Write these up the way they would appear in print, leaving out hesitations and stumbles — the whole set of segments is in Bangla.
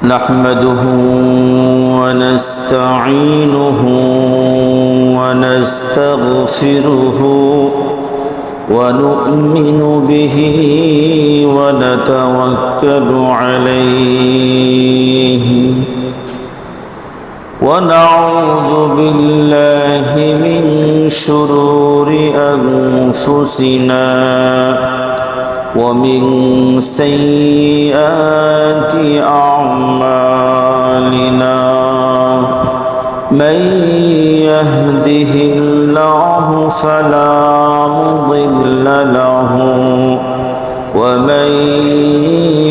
نحمده ونستعينه ونستغفره ونؤمن به ونتوكل عليه ونعوذ بالله من شرور أنفسنا ومن سيئات أعمالنا من يهده الله فلا مضل له ومن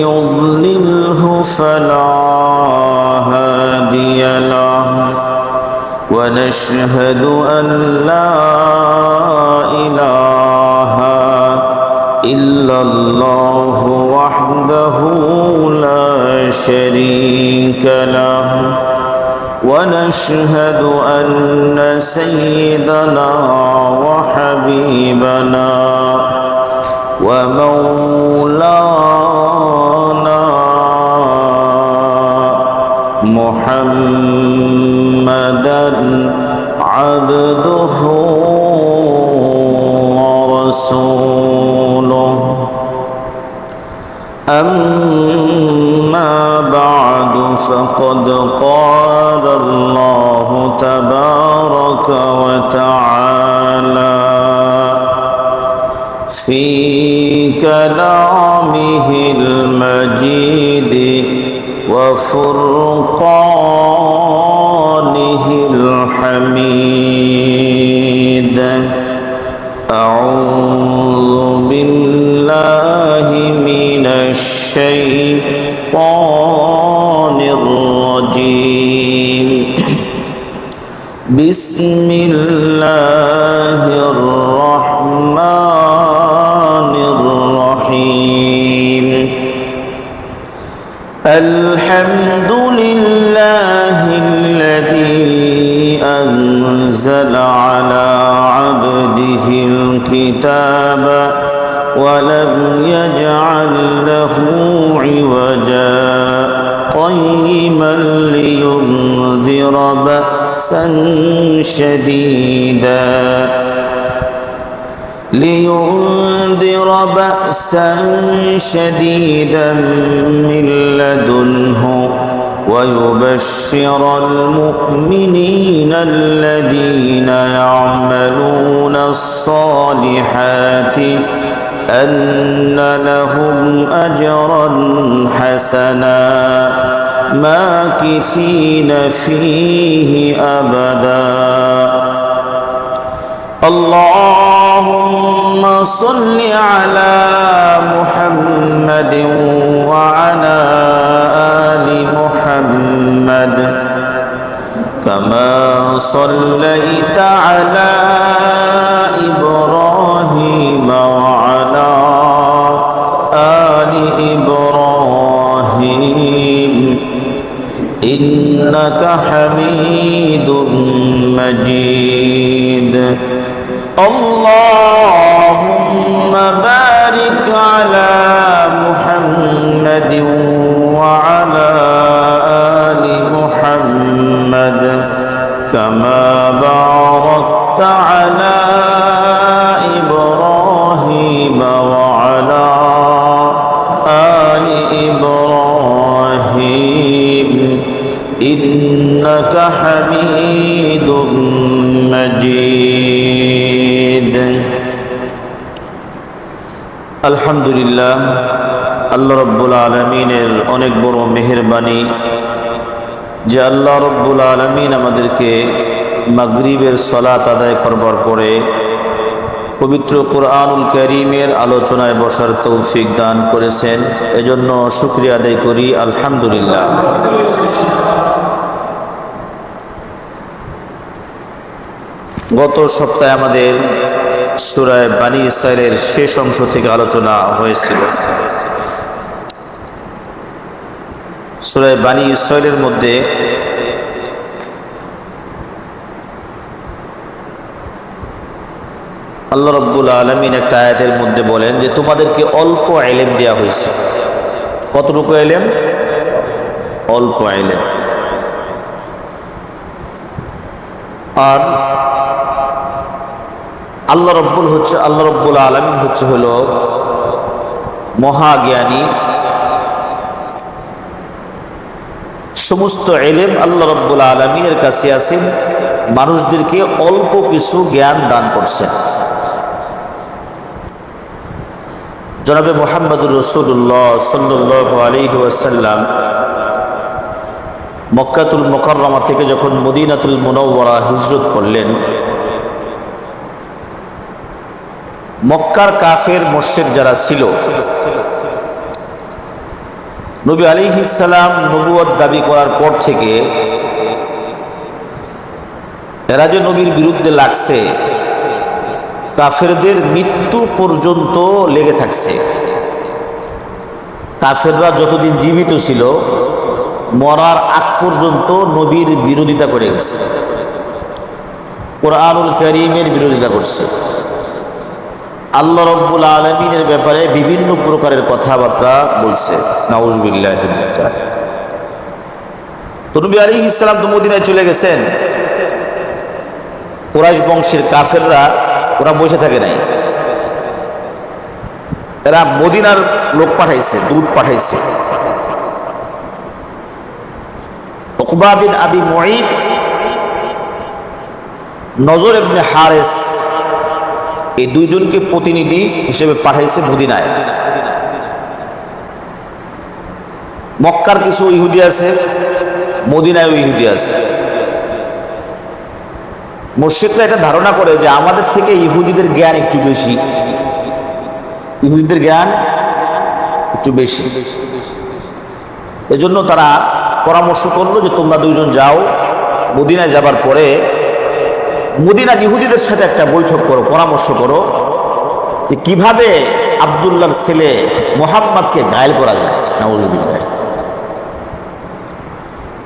يضلله فلا هادي له ونشهد أن لا إله إلا الله وحده لا شريك له ونشهد أن سيدنا وحبيبنا ومولانا محمدا عبده ورسوله أما بعد فقد قال الله تبارك وتعالى في كلامه المجيد وفرقانه الحميد أعوذ بالله من الشيطان الرجيم بسم الله الرحمن الرحيم الحمد لله الذي أنزل على عبده الكتاب ولم يجعل له عوجا قيما لينذر بأسا شديدا من لدنه ويبشر المؤمنين الذين يعملون الصالحات أن لهم أجرا حسنا ماكثين فيه أبدا اللهم صل على محمد وعلى آل محمد كما صليت على إبراهيم وعلى آل إبراهيم إنك حميد مجيد اللهم بارك على محمد وعلى آل محمد كما باركت على إبراهيم وعلى آل إبراهيم إنك حميد مجيد আলহামদুলিল্লাহ আল্লাহ রব্বুল আলমিনের অনেক বড় মেহেরবানি যে আল্লাহ রব্বুল আলমিন আমাদেরকে মাগরিবের সালাত আদায় করবার পরে পবিত্র কুরআনুল কারীমের আলোচনায় বসার তৌফিক দান করেছেন এজন্য শুকরিয়া আদায় করি আলহামদুলিল্লাহ। গত সপ্তাহে আমাদের সূরা বনী ইসরাঈলের শেষ অংশ থেকে আলোচনা হয়েছিল। সূরা বনী ইসরাঈলের মধ্যে আল্লাহ রাব্বুল আলামিন একটা আয়াতের মধ্যে বলেন যে তোমাদেরকে অল্প ইলম দেয়া হয়েছে। কতটুকু ইলম? অল্প ইলম। আর আল্লাহ রব্বুল আলামিন হলো মহাজ্ঞানী। সমস্ত ইলম আল্লাহ রব্বুল আলামিনের কাছে আছেন, মানুষদেরকে অল্প কিছু জ্ঞান দান করছেন। জনাবে মুহাম্মদুর রাসূলুল্লাহ সাল্লাল্লাহু আলাইহি ওয়াসাল্লাম মক্কাতুল মুকাররমা থেকে যখন মদিনাতুল মুনাওয়ারা হিজরত করলেন, মক্কার কাফের মুশরিক যারা ছিল, নবী আলাইহিস সালাম নবুয়ত দাবি করার পর থেকে এরা যে নবীর বিরুদ্ধে লাগছে, কাফেরদের মৃত্যু পর্যন্ত লেগে থাকছে। কাফেররা যতদিন জীবিত ছিল, মরার আগ পর্যন্ত নবীর বিরোধিতা করে গেছে, কোরআনুল কারীমের বিরোধিতা করছে, আল্লাহ রব্বুল আলামিনের ব্যাপারে বিভিন্ন প্রকারের কথাবার্তা বলছে। নাউজুবিল্লাহি মিনাশ শাইতানির রাজিম। তো নবী আলাইহিস সালাম তো মদিনায় চলে গেছেন। কুরাইশ বংশের কাফেররা ওরা বসে থাকে নাই, এরা মদিনার লোক পাঠাইছে, দূত পাঠাইছে। উকবা বিন আবি মুঈত, নজর ইবনে হারিস, এই দুইজনকে প্রতিনিধি হিসেবে পাঠাইছে মদিনায়। মক্কার কিছু ইহুদি আছে, মদিনায়ও ইহুদি আছে। মুশরিকরা এটা ধারণা করে যে আমাদের থেকে ইহুদিদের জ্ঞান একটু বেশি, ইহুদিদের জ্ঞান একটু বেশি। এজন্য তারা পরামর্শ করলো যে তোমরা দুইজন যাও, মদিনায় যাবার পরে মদিনার ইহুদিদের সাথে একটা বৈঠক করো, পরামর্শ করো যে কিভাবে আব্দুল্লাহর ছেলে মুহাম্মদকে ঘায়েল করা যায়। নাউজুবিল্লাহ।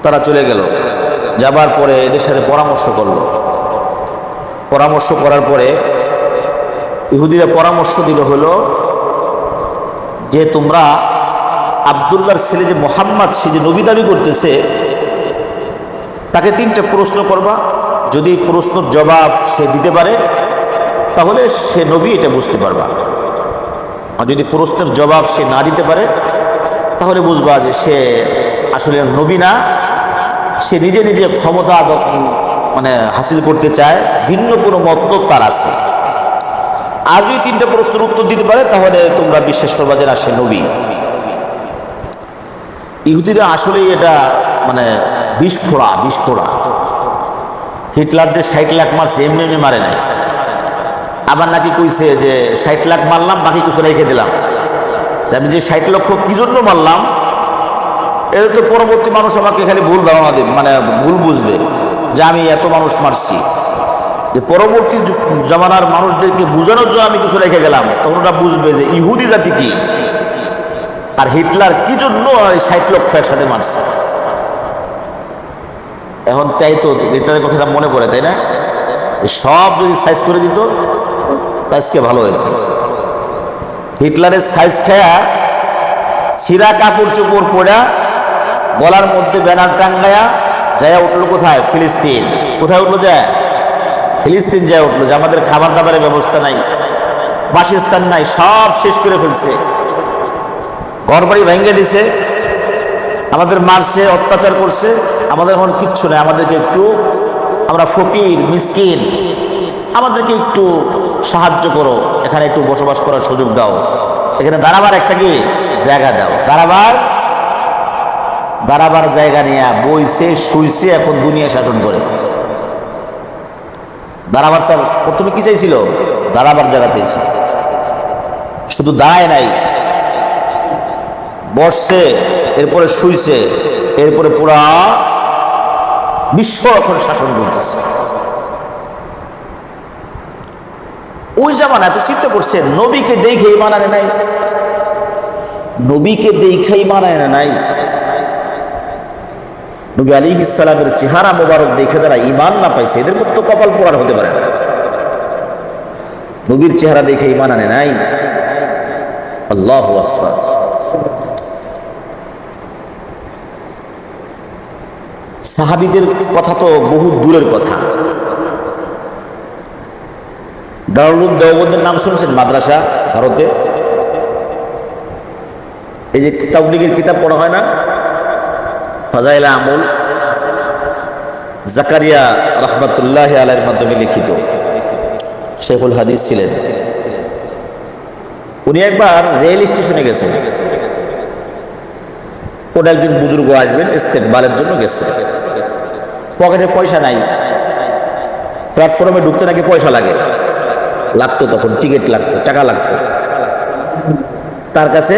তারা চলে গেল, যাবার পরে এদের সাথে পরামর্শ করলো। পরামর্শ করার পরে ইহুদিরা পরামর্শ দিল হলো যে তোমরা আব্দুল্লাহর ছেলে যে মুহাম্মদ, সে যে নবী দাবি করতেছে, তাকে 3টে প্রশ্ন করবা। যদি প্রশ্নের জবাব সে দিতে পারে তাহলে সে নবী, এটা বুঝতে পারবা। আর যদি প্রশ্নের জবাব সে না দিতে পারে তাহলে বুঝবা যে সে আসলে নবী না, সে নিজে নিজে ক্ষমতা মানে হাসিল করতে চায়, ভিন্ন কোনো মতলব তার আছে। আর যদি 3টে প্রশ্নের উত্তর দিতে পারে তাহলে তোমরা বিশ্বাস করবা যে না, সে নবী। ইহুদিরা আসলেই এটা মানে বিস্ফোড়া। হিটলারদের 60 লাখ মারছে, এমনি মারে নাই। আবার নাকি কইছে যে 60 লাখ মারলাম, বাকি কিছু রেখে দিলাম। আমি যে 60 লক্ষ কি জন্য মারলাম, এটা তো পরবর্তী মানুষ আমাকে খালি ভুল ধারণা দেবে, মানে ভুল বুঝবে যে আমি এত মানুষ মারছি। যে পরবর্তী জামানার মানুষদেরকে বোঝানোর জন্য আমি কিছু রেখে গেলাম, তখন ওরা বুঝবে যে ইহুদি জাতি কি আর হিটলার কি জন্য 60 লক্ষ একসাথে মারছে। এখন তাই তো হিটলারের কথাটা মনে পড়ে, তাই না? সব যদি সাইজ করে দিত আজকে ভালো হইত। হিটলারের সাইজ খায়া ছিঁড়া কাপড় চোপড় পড়া, গলার মধ্যে ব্যানার টাঙ্গায়া যায় উঠলো কোথায়? ফিলিস্তিন। কোথায় উঠলো? যায় ফিলিস্তিন যায় উঠলো। যে আমাদের খাবার দাবারের ব্যবস্থা নাই, বাসস্থান নাই, সব শেষ করে ফেলছে, ঘর বাড়ি ভেঙে দিছে, আমাদের মারছে, অত্যাচার করছে। আমাদের এখন কিচ্ছু নেই, আমাদেরকে একটু, আমরা ফকির মিসকিন, আমাদেরকে একটু সাহায্য করো, এখানে একটু বসবাস করার সুযোগ দাও, এখানে দাঁড়াবার একটা কি জায়গা দাও। দাঁড়াবার জায়গা নিয়ে বইছে, শুইছে, এখন দুনিয়া শাসন করে। দাঁড়াবার, তার প্রথমে কি চাইছিল? দাঁড়াবার জায়গা চাইছিল। শুধু দাঁড়ায় নাই, বসছে, এরপরে শুইছে, এরপরে পুরা বিশ্ব এখন শাসন করতেছে। ওই জামানায় তো চিন্তা করছে, নবীকে দেখে ইমান আনে নাই, নবীকে দেখে ইমান আনে নাই। নবী আলাইহিস সালামের চেহারা মোবারক দেখে যারা ইমান না পাইছে, এদের মতো কপাল পোড়ার হতে পারে না। নবীর চেহারা দেখে ইমান আনে নাই। আল্লাহু আকবার। সাহাবীদের কথা তো বহু দূরের কথা। দারুল দেওবন্দের নাম শুনছেন? মাদ্রাসা ভারতে, এই যে তাবলীগের কিতাব পড়া হয় না, ফাজাইলে আমল, জাকারিয়া রহমাতুল্লাহ আলাইহির মাধ্যমে লিখিত, শেখুল হাদিস ছিলেন। উনি একবার রেল স্টেশনে গেছেন, কোন একজন বুজুর্গ আসবেন ইস্তেকবালের জন্য গেছে, পকেটে পয়সা নাই, প্ল্যাটফর্মে ঢুকতে নাকি পয়সা লাগতো, তখন টিকিট লাগতো, টাকা লাগতো, তার কাছে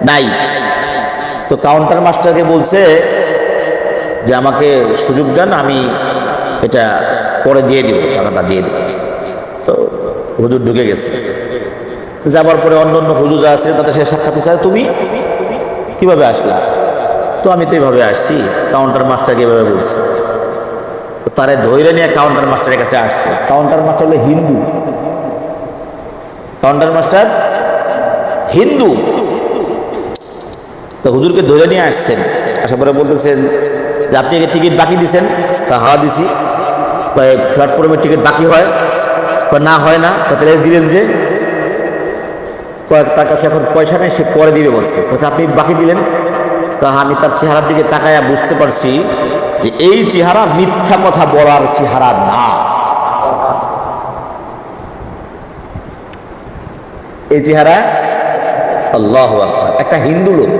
নাই। তো কাউন্টার মাস্টারকে বলছে যে আমাকে সুযোগ দেন, আমি এটা পরে দিয়ে দিব, টাকাটা দিয়ে দিব। তো হুজুর ঢুকে গেছে, যাবার পরে অন্য হুজুর যা আছে তাদের সে সাক্ষাৎ চায়, তুমি কিভাবে আসলা? তো আমি তো এইভাবে আসছি, কাউন্টার মাস্টারকে এভাবে বলছি। তারে ধৈর্য নিয়ে কাউন্টার মাস্টারের কাছে আসছে। কাউন্টার মাস্টার হলো হিন্দু, কাউন্টার মাস্টার হিন্দু। তো হুজুরকে ধরে নিয়ে আসছেন, আসার পরে বলতেছেন যে আপনি টিকিট বাকি দিচ্ছেন? হাওয়া দিছি। প্ল্যাটফর্মের টিকিট বাকি হয়? না হয় না। তাহলে দিলেন যে? তার কাছে এখন পয়সা নেই, সে পরে দিবে বলছে। আপনি বাকি দিলেন? আমি তার চেহারার দিকে তাকায়া বুঝতে পারছি যে এই চেহারা মিথ্যা কথা বলার চেহারা না, এই চেহারা আল্লাহু আকবার একটা হিন্দু লোক।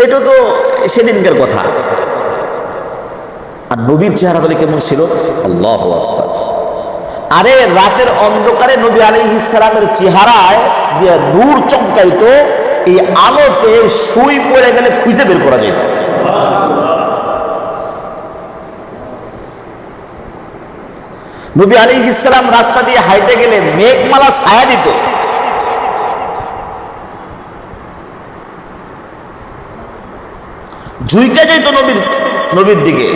এটা তো সেদিনকার কথা। আর নবীর চেহারা তাহলে কেমন ছিল? আল্লাহু আকবার। আরে রাতের অন্ধকারে নবী আলাইহিস সালামের চেহারায় যে নূর চমকাইতো, এই আলোতে সুই পড়ে গেলে খুঁজে বের করা যেত। নবী আলাইহিস সালাম রাস্তা দিয়ে হাইটে গেলে মেঘমালা ছায়া দিত। ঝুঁকে যেত নবীর দিকে।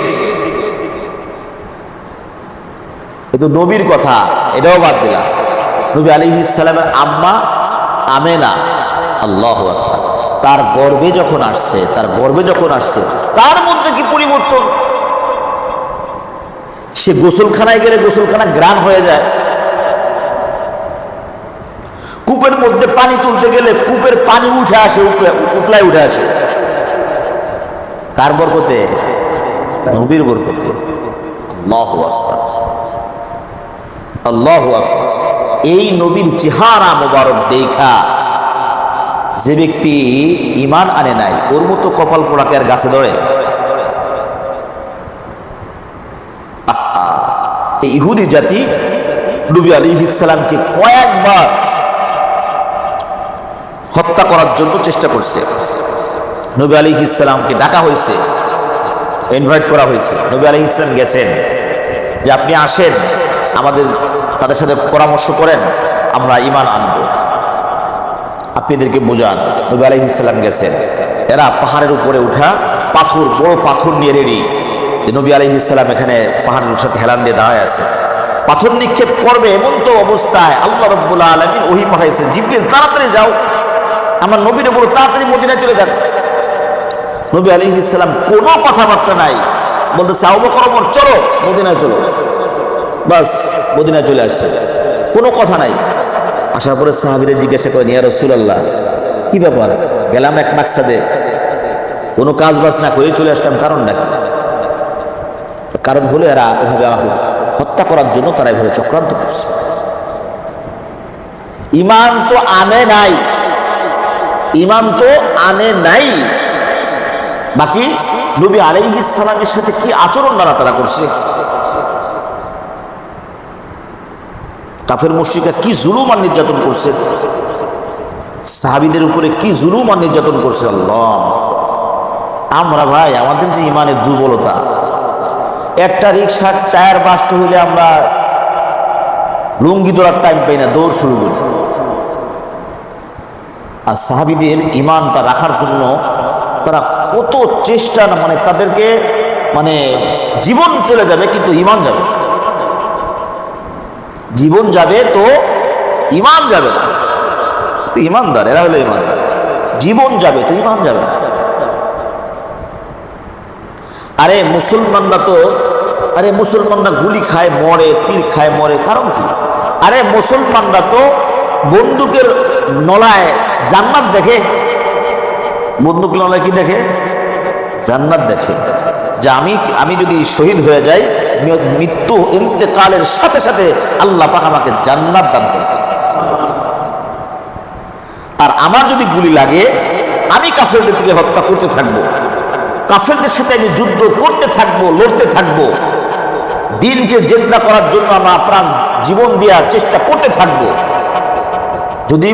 কিন্তু নবীর কথা এটাও বাদ দিলাম। নবী আলাইহিস সালামের আম্মা আমেনা, আল্লাহু আকবার, তার গর্ভে যখন আসছে, তার মধ্যে কি পরিবর্তন! সে গোসলখানায় গেলে গোসলখানা গ্রান হয়ে যায়, কূপের মধ্যে পানি তুলতে গেলে কূপের পানি উঠে আসে, উতলায় উঠে আসে। কার বরকতে? নবীর বরকতে। আল্লাহু আকবার, আল্লাহু আকবার। এই নবীর চেহারা মোবারক দেখা যে ব্যক্তি ঈমান আনে নাই, ওর মতো কপাল পোড়াকে আর গাছে ধরে? এই ইহুদি জাতি নবী আলাইহিস সালামকে কয়েকবার হত্যা করার জন্য চেষ্টা করছে। নবী আলাইহিস সালামকে ডাকা হয়েছে, ইনভাইট করা হয়েছে। নবী আলাইহিস সালাম গেছেন যে আপনি আসেন, আমাদের তাদের সাথে পরামর্শ করেন, আমরা ঈমান আনব, আপনি এদেরকে বোঝান। নবী আলাইহিস সালাম গেছেন। এরা পাহাড়ের উপরে উঠা পাথর, বড় পাথর নিয়ে রেডি যে নবী আলাইহিস সালাম এখানে পাহাড়ের সাথে হেলান দিয়ে দাঁড়ায় আছে, পাথর নিক্ষেপ করবে। এমন তো অবস্থায় আল্লাহ রাব্বুল আলামিন ওহী পাঠাইছে, জিবরিল তাড়াতাড়ি যাও, আমার নবীরে বলো তাড়াতাড়ি মদিনায় চলে যান। নবী আলাইহিস সালাম কোনো কথাবার্তা নাই, বলতেছে আবু বকর ওমর চলো মদিনায় চলো। বাস মদিনায় চলে আসছে, কোনো কথা নাই। আসার পরে সাহাবীরা জিজ্ঞাসা করেন, ইয়া রাসূলুল্লাহ কি ব্যাপার, গেলাম এক মাকসাদে, কোনো কাজ বাজ না করে চলে আসলাম, কারণ নাকি? কারণ হলো এরা এভাবে আমাকে হত্যা করার জন্য তারা এভাবে চক্রান্ত করছে। ঈমান তো আনে নাই, ঈমান তো আনে নাই। বাকি নবী আলাইহিস সালামের সাথে কি আচরণ তারা করছে, কাফের মুশরিকরা কি জুলুম আর নির্যাতন করছে, সাহাবীদের উপরে কি জুলুম আর নির্যাতন করছে। আল্লাহ, আমরা ভাই আমাদের যে ঈমানের দুর্বলতা, একটা রিকশার টায়ার বাস্ট হইলে আমরা লুঙ্গি ধরার টাইম পাই না, দৌড় শুরু করি। আর সাহাবীদের ঈমানটা রাখার জন্য তারা কত চেষ্টা, মানে তাদেরকে জীবন চলে যাবে কিন্তু ঈমান যাবে, জীবন যাবে তো ঈমান যাবে না। ইমানদার, এরা হলো ইমানদার। জীবন যাবে তো ঈমান যাবে না। আরে মুসলমানরা গুলি খায় মরে, তীর খায় মরে, কারণ কি? আরে মুসলমানরা তো বন্দুকের নলায় জান্নাত দেখে। বন্দুক নলায় কি দেখে? জান্নাত দেখে। যে আমি যদি শহীদ হয়ে যাই, মৃত্যু ইন্তেকালের সাথে সাথে আল্লাহ পাক আমাকে জান্নাত দান করবেন। আর আমার যদি গুলি লাগে, আমি কাফেরদের দিকে হত্যা করতে থাকবো, কাফেরদের সাথে আমি যুদ্ধ করতে থাকবো, লড়তে থাকবো, দিনকে জিন্দা করার জন্য আমার প্রাণ জীবন দেওয়ার চেষ্টা করতে থাকবো। যদি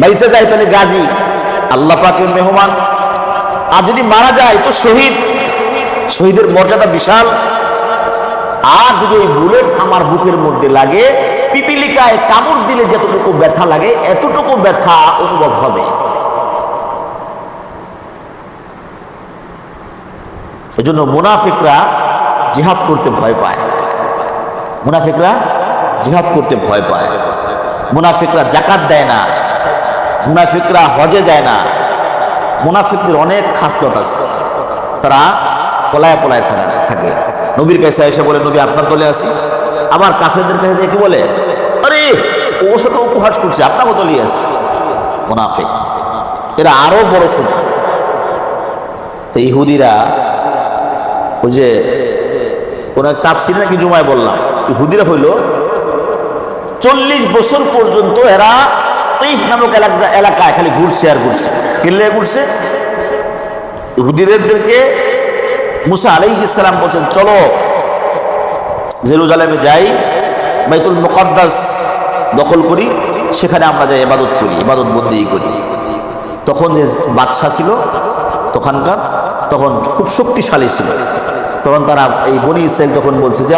বাইচে যায় তাহলে গাজী, আল্লাহ পাকের মেহমান। আর যদি মারা যায় তো শহীদ, শহীদের মর্যাদা বিশাল। আর যদি ওই বুলেট আমার বুকের মধ্যে লাগে, পিপিলিকায় কামড় দিলে যতটুকু ব্যথা লাগে এতটুকু ব্যথা অনুভব হবে। এজন্য মুনাফিকরা জিহাদ করতে ভয় পায়। মুনাফিকরা জিহাদ করতে ভয় পায়। মুনাফিকরা যাকাত দেয় না, মুনাফিকরা হজে যায় না। মুনাফিকদের অনেক খাসলত আছে, তারা পলায় পলায় থাকে। নবীর কাছে এসে বলে, নবী আপনার দলে আছি। আবার কাফেরদের কাছে কি বলে, আরে ওর সাথে উপহাস করছে, আপনার দলে আছি। মুনাফিক এরা আরো বড় শত্রু। তো ইহুদিরা, ওই যে কোন তাফসীর নাকি জুমায় বললাম, ইহুদিরা হইল 40 বছর পর্যন্ত এরা তাইফ নামক এলাকায় খালি ঘুরছে আর ঘুরছে। কেলে ঘুরছে? ইহুদিদেরকে মুসা আলাইহিস সালাম বলছেন, চলো জেরুজালেমে যাই, বাইতুল মুকাদ্দাস দখল করি, সেখানে আমরা যাই ইবাদত করি, ইবাদত বন্দেগী করি। তখন যে বাদশা ছিল তখনকার, তখন খুব শক্তিশালী ছিল। তখন তারা এই বনি ইসরাইল তখন বলছে যে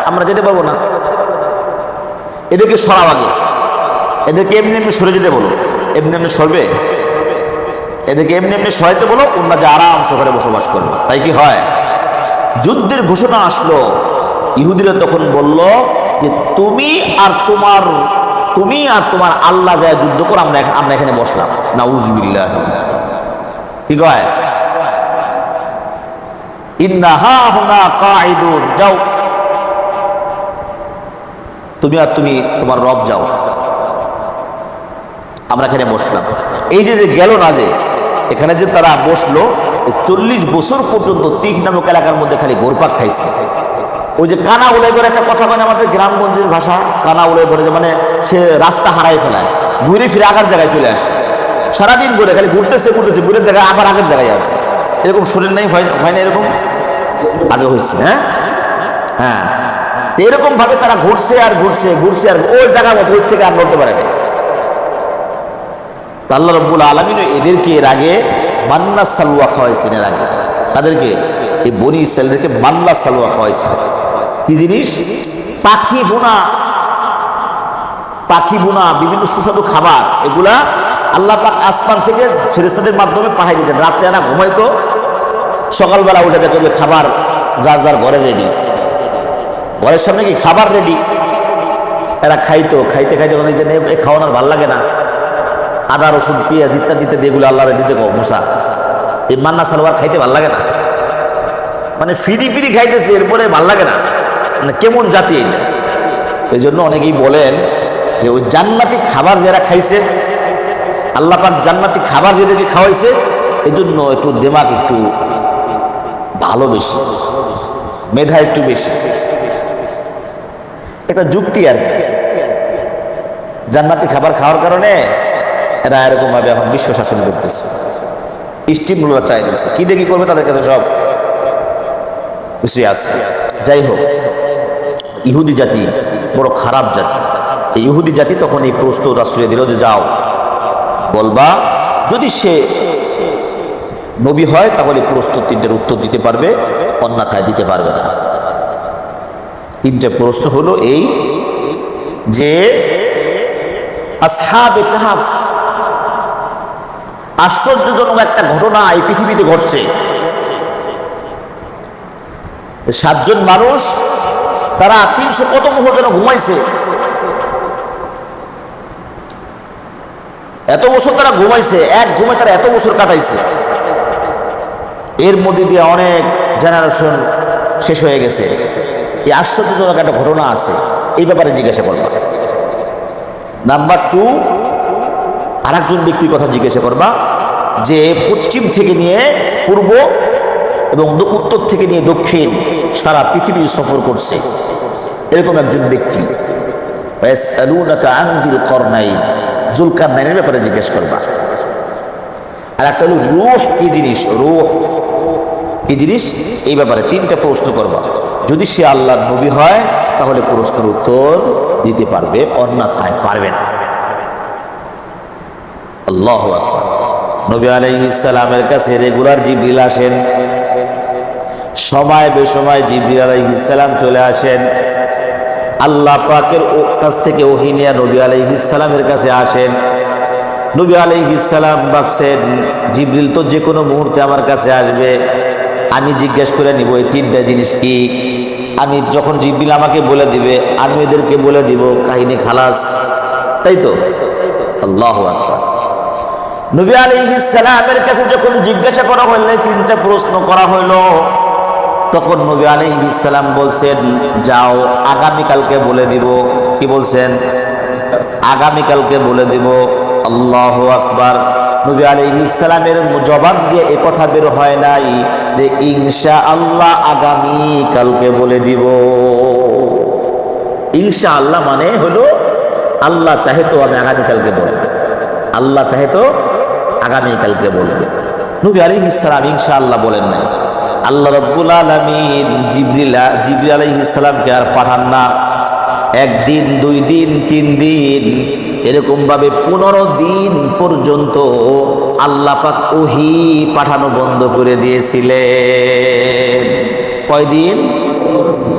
আমরা যেতে পারবো না, এদেরকে সরাও আগে, এদেরকে এমনি এমনি সরে যেতে বলো। এমনি এমনি সরবে? এদেরকে এমনি এমনি সরাইতে বলো, ওনারা যে আরামসে ঘরে বসবাস করবে। তাই কি হয়? যুদ্ধের ঘোষণা আসলো, ইহুদিরা তখন বলল যে তুমি আর তোমার আল্লাহ যায় যুদ্ধ করো, আমরা এখানে বসলাম। নাউজুবিল্লাহ। কি কয়? ইন্না হাহুনা কাঈদুন, যাও তুমি আর তোমার রব যাও, আমরা এখানে বসলাম। এই যে গেল না, যে এখানে যে তারা বসলো, 40 বছর পর্যন্ত তিখ নামক এলাকার মধ্যে খালি ঘোরপাক খাইছে। ওই যে কানা উলাই ধরে একটা কথা বলে, আমাদের গ্রামগঞ্জের ভাষা, কানা উলাই ধরে, মানে সে রাস্তা হারাই ফেলায়, ঘুরে ফিরে আগের জায়গায় চলে আসে। সারাদিন ঘুরে খালি ঘুরতেছে, ঘুরে দেখা আবার আগের জায়গায় আছে। এরকম শরীর নাই, হয় না? এরকম আগে হয়েছে। হ্যাঁ, এরকম ভাবে তারা ঘুরছে আর ওই জায়গা মতো ওই থেকে আর নড়তে পারে না। আল্লাহ রাব্বুল আলামিন এদেরকে এর আগে মান্না সালওয়া খাওয়াইছেন। এর আগে তাদেরকে, এই বনি ইসরাইলদেরকে মান্না সালওয়া খাওয়াইছেন। কি জিনিস? পাখি বোনা বিভিন্ন সুস্বাদু খাবার। এগুলা আল্লাহ পাক আসমান থেকে ফেরেশতাদের মাধ্যমে পাঠাই দিতেন। রাতে এরা ঘুমাইতো, সকালবেলা উঠে দেখো যে খাবার যার যার ঘরে রেডি, ঘরের সামনে কি খাবার রেডি। এরা খাইতে খাওয়ানোর ভাল লাগে না, আদা রসুন পেঁয়াজ ইত্যাদিতে যেগুলো আল্লাহ দিতে কো মুসা, এই মান্না সালোয়ার খাইতে ভাল লাগে না, মানে ফিরি খাইতেছে, এরপরে ভাল লাগে না, মানে কেমন জাতি এটা। এই জন্য অনেকেই বলেন যে ওই জান্নাতি খাবার যারা খাইছে, আল্লাহ পাক জান্নাতি খাবার যেদেরকে খাওয়াইছে, এই জন্য একটু দিমাগ একটু ভালো, বেশি মেধা একটু বেশি। একটা যুক্তি আর কি, জান্নাতি খাবার খাওয়ার কারণে এরা এরকম ভাবে এখন বিশ্ব শাসন করতেছে, স্টিমগুলো চাই দিচ্ছে। কি দেখি করবে, তাদের কাছে সব কিছুই আছে। যাই হোক, ইহুদি জাতি বড় খারাপ জাতি। এই ইহুদি জাতি তখন এই প্রস্তুত আশ্রয় দিল যে যাও, বলবা যদি সে নবী হয় তাহলে প্রস্তুতিদের উত্তর দিতে পারবে, অন্যথায় দিতে পারবে না। 3টে প্রশ্ন হলো এই যে আসহাবে কাহফ, আশ্চর্যজনক একটা ঘটনা এই পৃথিবীতে ঘটছে। 7 জন মানুষ, তারা 300 কত বছর যেন ঘুমাইছে। এত বছর তারা ঘুমাইছে, এক ঘুমে তারা এত বছর কাটাইছে। এর মধ্যে দিয়ে অনেক জেনারেশন শেষ হয়ে গেছে। এই আশ্চর্যজনক একটা ঘটনা আছে, এই ব্যাপারে জিজ্ঞাসা করবা। নাম্বার 2, আরেকজন ব্যক্তির কথা জিজ্ঞাসা করবা যে পশ্চিম থেকে নিয়ে পূর্ব এবং উত্তর থেকে নিয়ে দক্ষিণ সারা পৃথিবী সফর করছে এরকম একজন ব্যক্তি। যুলকারনাইনের ব্যাপারে জিজ্ঞেস করবা। আর একটা হলো রূহ কি জিনিস, রূহ কি জিনিস, এই ব্যাপারে 3টা প্রশ্ন করবা। যদি সে আল্লাহর নবী হয় তাহলে প্রশ্নের উত্তর দিতে পারবে, অন্যথায় পারবে না। আল্লাহু আকবার। নবী আলাইহিস সালামের কাছে রেগুলার জিবরিল আসেন, সময় বেসময় জিবরিল আলাইহিস সালাম চলে আসেন। আল্লাহ পাকের কাছ থেকে ওহী নিয়ে নবী আলাইহিস সালামের কাছে আসেন। নবী আলাইহিস সালাম ভাবছেন জিবরিল তো যে কোনো মুহূর্তে আমার কাছে আসবে, আমি জিজ্ঞেস করে নিব এই 3টা জিনিস কি। আমি যখন জিবরিল আমাকে বলে দিবে আমি এদেরকে বলে দিব, কাহিনী খালাস, তাই তো? আল্লাহু আকবার। নবী আলাইহিস সালামের কাছে যখন জিজ্ঞাসা করা হইল, 3টা প্রশ্ন করা হইল, তখন নবী আলাইহিস সালাম বলছেন যাও আগামীকালকে বলে দিব। কি বলছেন? আগামীকালকে বলে দিব। আল্লাহু আকবার। নবী আলাইহিস সালামের জবান দিয়ে এ কথা বের হয় নাই যে ইনশাআল্লাহ আগামীকালকে বলে দিব। ইনশাআল্লাহ মানে হলো আল্লাহ চাহে তো আমি আগামীকালকে বলবো, আল্লাহ চাহে তো আগামীকালকে বলবে। নবী আলাইহিস সালাম ইনশাআল্লাহ বলেন নাই। আল্লাহ রাব্বুল আলামিন জিবরিল আলাইহিস সালামকে আর পাঠান না। 1 দিন 2 দিন 3 দিন এরকম ভাবে 15 দিন পর্যন্ত আল্লাহ পাক ওহী পাঠানো বন্ধ করে দিয়েছিলেন। কয়দিন?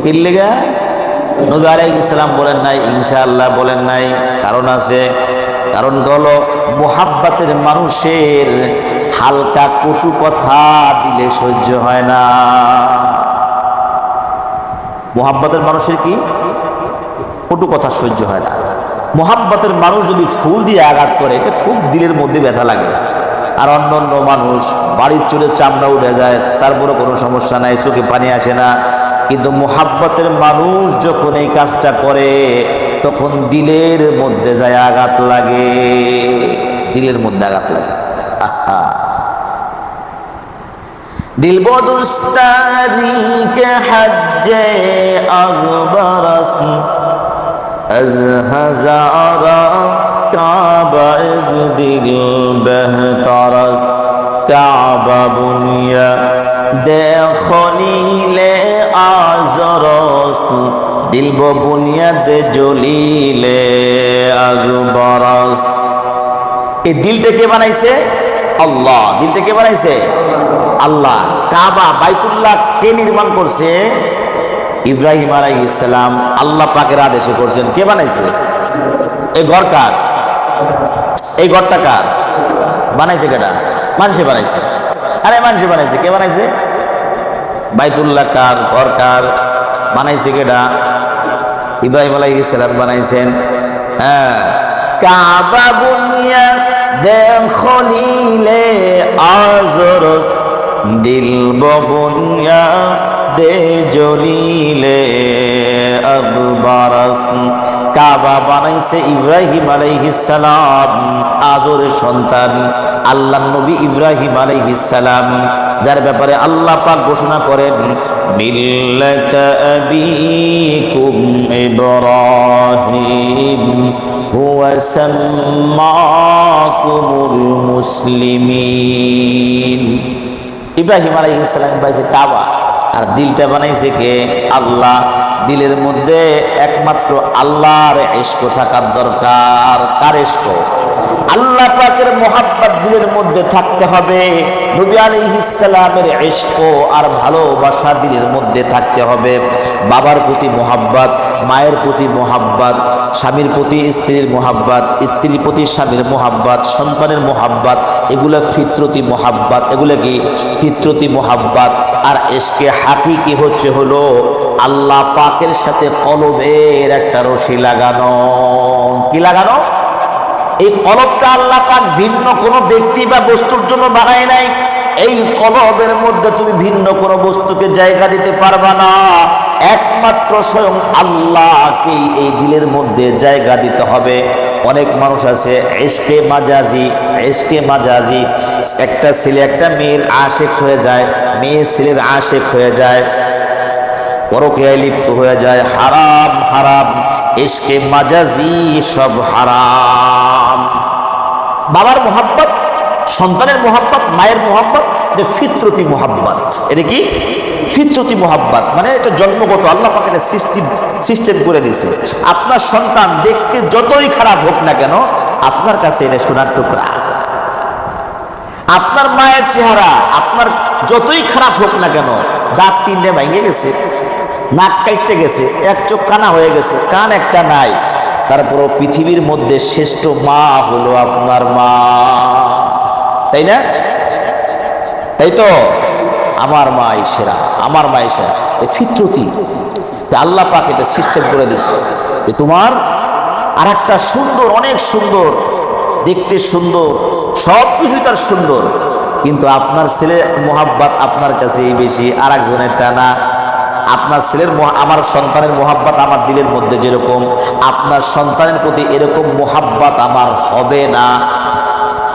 কি লাগা? নবী আলাইহিস সালাম বলেন নাই, ইনশাআল্লাহ বলেন নাই। কারণ আছে, কারণ হলো মুহাব্বতের মানুষের হালকা কটু কথা দিলে সহ্য হয় না। মুহাব্বতের মানুষের কি কটু কথা সহ্য হয় না। মুহাব্বতের মানুষ যদি ফুল দিয়ে আঘাত করে এটা খুব দিলের মধ্যে ব্যথা লাগে। আর অন্য অন্য মানুষ বাড়ির চুলে চামড়া উঠে যায়, তারপরে কোনো সমস্যা নাই, চোখে পানি আসে না। কিন্তু মুহাব্বতের মানুষ যখন এই কাজটা করে তখন দিলের মধ্যে যায় আঘাত লাগে, দিলের মধ্যে আঘাত লাগে। আহা दिल वो दुस्तारी के हज्जे अकबरस अज हजारा काबा एक दिल बेहतरस काबा बुनिया देखनी ले आजरस दिल वो बुनियाद जलीले अकबरस। এই দিলটা কে বানাইছে? আল্লাহ। দিলটা কে বানাইছে? আল্লাহ। কাবা বাইতুল্লাহ কে নির্মাণ করছে? ইব্রাহিম আলাইহিস সালাম আল্লাহ পাকের আদেশে করছেন। কে বানাইছে? এই ঘর কার? এই ঘরটা কার? বানাইছে কেডা? মানুষে বানাইছে। আরে মানুষে বানাইছে। কে বানাইছে? বাইতুল্লাহ কার? ঘর কার? বানাইছে কেডা? ইব্রাহিম আলাইহিস সালাম বানাইছেন। হ্যাঁ, কাবা বুনিয়া দেখলিলে আজরস দিল ববুনিয়া দে জলিলে আকবরস। কাবা বানাইছে ইব্রাহিম আলাইহিস সালাম, আজরের সন্তান আল্লাহর নবী ইব্রাহিম আলাইহিস সালাম, যার ব্যাপারে আল্লাহ পাক ঘোষণা করেন মিল্লাত আবিকুম ইব্রাহিম হুয়া সাম্মাকুমুল মুসলিমিন। ইব্রাহিম আলাইহিস সালাম বানাইছে কাবা, আর দিলটা বানাইছে কে? আল্লাহ। দিলের মধ্যে একমাত্র আল্লাহর ইশক থাকার দরকার। কার ইশক? আল্লাহ পাকের মুহাব্বত দিলের মধ্যে থাকতে হবে। নবী আলাইহিস সালামের ইশক আর ভালোবাসা দিলের মধ্যে থাকতে হবে। বাবার প্রতি মুহাব্বত, মায়ের প্রতি মুহাব্বত, স্বামীর প্রতি স্ত্রীর মুহাব্বত, স্ত্রীর প্রতি স্বামীর মুহাব্বত, সন্তানের মুহাব্বত, এগুলো ফিতরতি মুহাব্বত। এগুলো কি? ফিতরতি মুহাব্বত। আর ইশকে হাকিকি হচ্ছে হলো আল্লাহ পাকের সাথে কলবের একটা রশি লাগানো। কি লাগানো? এই কলবটা আল্লাহ পাক ভিন্ন কোনো ব্যক্তি বা বস্তুর জন্য বানায় নাই। এই কলবের মধ্যে তুমি ভিন্ন কোনো বস্তুকে জায়গা দিতে পারবা না, একমাত্র স্বয়ং আল্লাহকেই এই দিলের মধ্যে জায়গা দিতে হবে। অনেক মানুষ আছে ইশকে মাজাজি, একটা ছেলে একটা মেয়ের আশেক হয়ে যায়, মেয়ে ছেলের আশেক হয়ে যায়, পরকীয়ায় লিপ্ত হয়ে যায়, হারাম ইশকে মাজাজি সব হারাম। বাবার মোহাব্বত, সন্তানের মোহাব্বত, মায়ের মোহাব্বত, এটা ফিতরতি মোহাব্বত। এটা কি ফিতরতি মোহাব্বত? মানে এটা জন্মগত, আল্লাহ পাক এটা সিস্টেম করে দিয়েছে। আপনার সন্তান দেখতে যতই খারাপ হোক না কেন, আপনার কাছে এটা সোনার টুকরা। আপনার মায়ের চেহারা আপনার যতই খারাপ হোক না কেন, দাঁত তিনটে ভেঙে গেছে, নাক কাটতে গেছে, এক চোখ কানা হয়ে গেছে, কান একটা নাই, তারপরও পৃথিবীর মধ্যে শ্রেষ্ঠ মা হলো আপনার মা, তাই না? তাই তো, আমার মাই সেরা, আমার মাই সেরা। এই ফিতরতি আল্লাহ পাক এটা সিস্টেম করে দিচ্ছে যে তোমার আর একটা সুন্দর, অনেক সুন্দর, দেখতে সুন্দর, সব কিছুই তার সুন্দর, কিন্তু আপনার ছেলে মোহাব্বত আপনার কাছেই বেশি, আর একজনের টানা। আপনার ছেলের আমার সন্তানের মোহাব্বত আমার দিলের মধ্যে যেরকম, আপনার সন্তানের প্রতি এরকম মোহাব্বত আমার হবে না।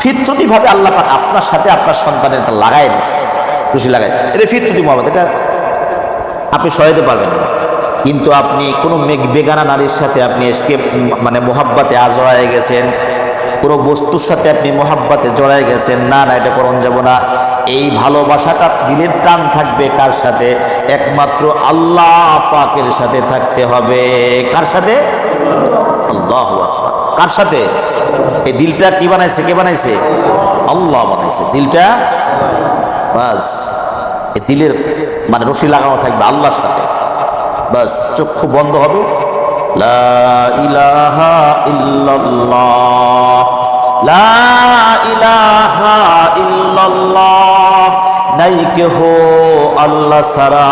ফিতরতি ভাবে আল্লাহ পাক আপনার সাথে আপনার সন্তানের লাগাই দিচ্ছে, খুশি লাগাই, এটা ফিতরতি মোহাব্বত, এটা আপনি সহায়তে পারবেন না। কিন্তু আপনি কোনো বেগানা নারীর সাথে আপনি এসকে মানে মোহাব্বতে জড়ায় গেছেন, কোনো বস্তুর সাথে আপনি মোহাব্বতে জড়ায় গেছেন, না এটা করণ যাব না। এই ভালোবাসাটা দিলের টান থাকবে কার সাথে? একমাত্র আল্লাহ পাকের সাথে থাকতে হবে। কার সাথে? আল্লাহু আকবার। কার সাথে? এই দিলটা কি বানাইছে? কে বানাইছে? আল্লাহ বানাইছে দিলটা। বাস, এই দিলের মানে রশি লাগানো থাকবে আল্লাহর সাথে। বাস, চক্ষু বন্ধ হবে, লা ইলাহা ইল্লাল্লাহ, লা ইলাহা ইল্লাল্লাহ, নাই কেহ আল্লাহ সারা,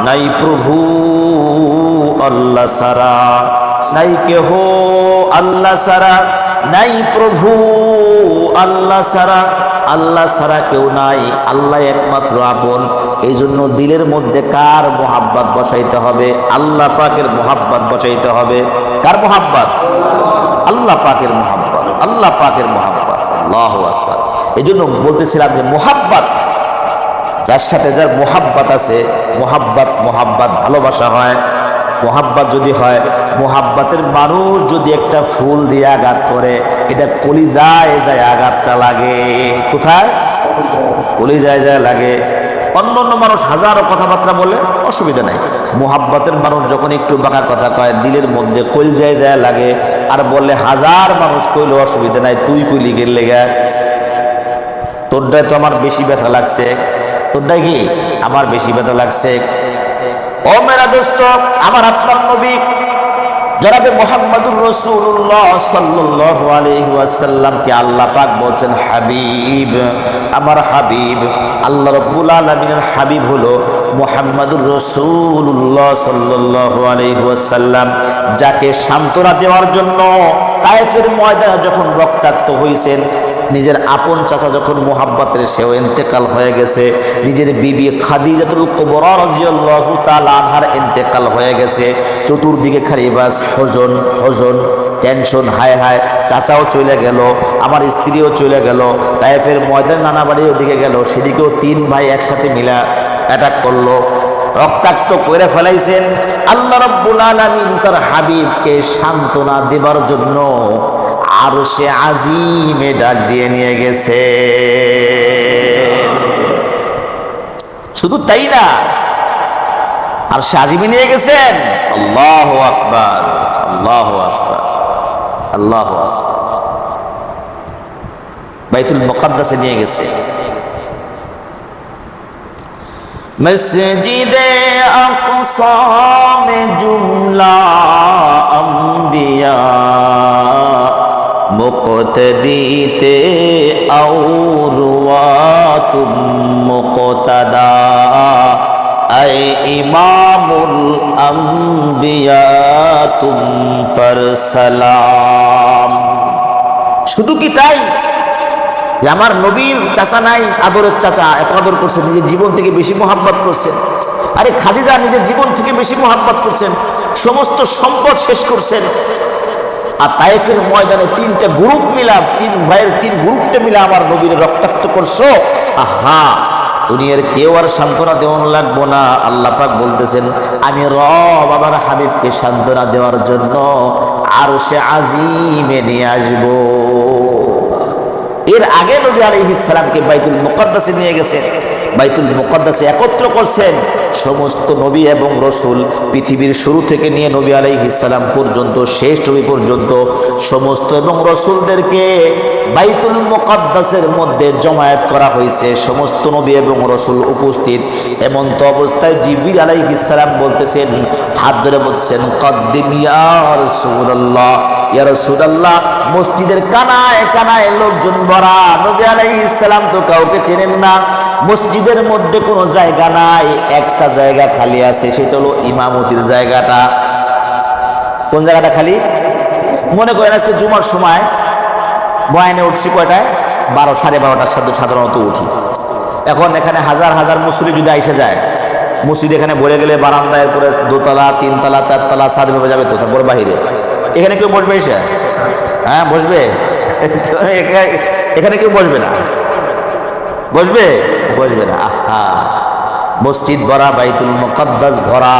নাই প্রভু আল্লাহ সারা, নাই কেহ আল্লাহ সারা, নাই প্রভু আল্লাহ সারা, আল্লাহ ছাড়া কেউ নাই, আল্লাহ একমাত্র আপন। এই জন্য দিলের মধ্যে কার মোহাব্বত বসাইতে হবে? আল্লাহ পাকের মোহাব্বত বসাইতে হবে। কার মোহাব্বত? আল্লাহ পাকের মোহাব্বত, আল্লাহ পাকের মোহাব্বত। আল্লাহু আকবার। এই জন্য বলতেছিলাম যে মোহাব্বত, যার সাথে যার মোহাব্বত আছে, মোহাব্বত ভালোবাসা হয়। মোহাব্বত যদি হয়, মোহাব্বতের মানুষ যদি একটা ফুল দিয়ে আঘাত করে, এটা কলিজায় যায় আঘাতটা লাগে। কোথায়? কলিজায় যায় লাগে। অন্য মানুষ হাজারো কথাবার্তা বলে অসুবিধা নাই, মোহাব্বতের মানুষ যখন একটু বাঁকা কথা কয়, দিলের মধ্যে কলিজায় যায় লাগে। আর বললে হাজার মানুষ কইলে অসুবিধা নাই, তুই কইলি গেল লেগা, তোরটাই তো আমার বেশি ব্যথা লাগছে, তোরটাই কি আমার বেশি ব্যথা লাগছে। ও মেরা দোস্ত, আমার আপনার নবী জনাবে মুহাম্মদুর রাসূলুল্লাহ সাল্লাল্লাহু আলাইহি ওয়াসাল্লামকে আল্লাহ পাক বলেন হাবিব, আমার হাবিব। আল্লাহ রাব্বুল আলামিনের হাবিব হলো মুহাম্মদুর রাসূলুল্লাহ সাল্লাল্লাহু আলাইহি ওয়াসাল্লাম, যাকে সান্ত্বনা দেওয়ার জন্য তায়েফের ময়দানে যখন রক্তাক্ত হয়েছেন, নিজের আপন চাচা যখন মোহাব্বতের সেও ইন্তেকাল হয়ে গেছে, নিজের বিবি খাদিজাতুল কুবরা রাদিয়াল্লাহু তাআলা আনহার ইন্তেকাল হয়ে গেছে, চতুর্দিকে খালি বাস হজন টেনশন, হায় হায়, চাচাও চলে গেল, আমার স্ত্রীও চলে গেল, তায়েফের ময়দান নানা বাড়ি ওদিকে গেল, সেদিকেও তিন ভাই একসাথে মিলা অ্যাটাক করলো, রক্তাক্ত করে ফেলাইছেন। আল্লাহ রাব্বুল আলামিন তার হাবিবকে সান্ত্বনা দেবার জন্য আরশে আজিমে ডাক দিয়ে নিয়ে গেছে। শুধু তাই না, আরশে আজিমে নিয়ে গেছেন। আল্লাহু আকবার, আল্লাহু আকবার, আল্লাহু আকবার। বাইতুল মুকাদ্দাসে নিয়ে গেছে। মসজিদে আকসা মে জুমলা আম্বিয়া মুক্তদিতে আউরওয়াতুম মুক্তদা আই ইমামুল আম্বিয়া তুম পর সালাম। শুধু কি তাই? যে আমার নবীর চাচা নাই, আদরের চাচা, এত আদর করছেন, নিজের জীবন থেকে বেশি মোহাব্বত করছেন। আরে খাদিজা নিজের জীবন থেকে বেশি মোহাব্বত করছেন, সমস্ত সম্পদ শেষ করছেন। আর তায়েফের ময়দানে তিনটা গ্রুপ মিলাম, তিন ভাইয়ের তিন গ্রুপটা মিলে আমার নবীর রক্তাক্ত করছো। আহা, দুনিয়ার কেউ আর সান্ত্বনা দেওয়ান লাগবো না। আল্লাহ পাক বলতেছেন, আমি রব আমার হাবিবকে সান্ত্বনা দেওয়ার জন্য আরশে আজিমে নিয়ে আসবো। এর আগে নবী আলাইহিস সালামকে বাইতুল মুকাদ্দাসে নিয়ে গেছেন, বাইতুল মুকাদ্দাসে একত্র করছেন সমস্ত নবী এবং রসুল, পৃথিবীর শুরু থেকে নিয়ে নবী আলাইহিস সালাম পর্যন্ত, শেষ নবী পর্যন্ত সমস্ত এবং রসুলদেরকে বাইতুল মুকাদ্দাসের মধ্যে জমায়েত করা হয়েছে। সমস্ত নবী এবং রসুল উপস্থিত। এমন তো অবস্থায় জিবরিল আলাইহিস সালাম বলতেছেন, হাত ধরে বলছেন, কদ্দিম ইয়া রাসূলুল্লাহ, ইয়া রাসূলুল্লাহ। মসজিদের কানায় কানায় লোকজন ভরা, নবী আলাইহিস সালাম তো কাউকে চেনেন না। মসজিদের মধ্যে কোনো জায়গা নাই, একটা জায়গা খালি আছে, সেটা হলো ইমামতির জায়গাটা। কোন জায়গাটা খালি? মনে করেন আজকে জুমার সময় বয়ানে উঠছি কয়টায়? 12, 12:30টার সাথে সাধারণত উঠি। এখন এখানে হাজার হাজার মুসল্লি যদি আইসে যায়, মসজিদ এখানে ভরে গেলে বারান্দায় পরে 2তলা 3তলা 4তলা ছাদ ভেবে যাবে, তো তারপরে বাহিরে এখানে কেউ বসবে? এসে হ্যাঁ বসবে? এখানে কেউ বসবে না, বসবে? বসবে না। আহা, মসজিদ ভরা, বাইতুল মুকাদ্দাস ভরা,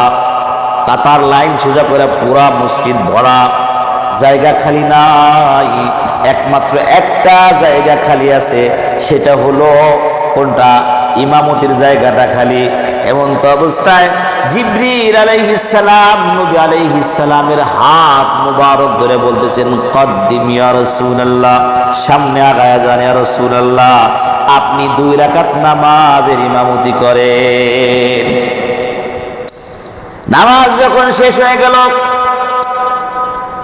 কাতার লাইন সোজা করে পুরা মসজিদ ভরা, জায়গা খালি নাই। একমাত্র একটা জায়গা খালি আছে, সেটা হলো কোনটা? ইমামতির জায়গাটা খালি। এমন তো অবস্থায় জিবরিল আলাইহিস সালাম নবী আলাইহিস সালামের হাত মুবারক ধরে বলতেছেন, কদ্দিম ইয়া রাসূলুল্লাহ, সামনে আগায়া যান ইয়া রাসূলুল্লাহ, আপনি 2 রাকাত নামাজের ইমামতি করেন। নামাজ যখন শেষ হয়ে গেল,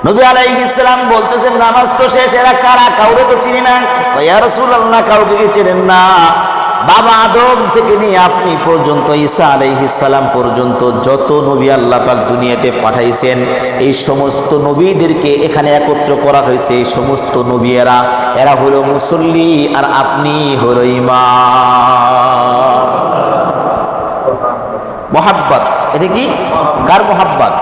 নবী আলাইহিস সালাম বলতেছেন, নামাজ তো শেষ, এরা কারা? কাউরে তো চিনি না। ইয়া রাসূলুল্লাহ, কাউকে চেনেন না? বাবা আদম থেকে নিয়ে আপনি পর্যন্ত, ঈসা আলাইহিস সালাম পর্যন্ত যত নবী আল্লাহ পাক দুনিয়াতে পাঠাইছেন, এই সমস্ত নবীদেরকে এখানে একত্র করা হয়েছে। এই সমস্ত নবী এরা হলো মুসল্লি, আর আপনি হলো ইমাম। মোহাব্বত, এটা কি? কার মোহাব্বত?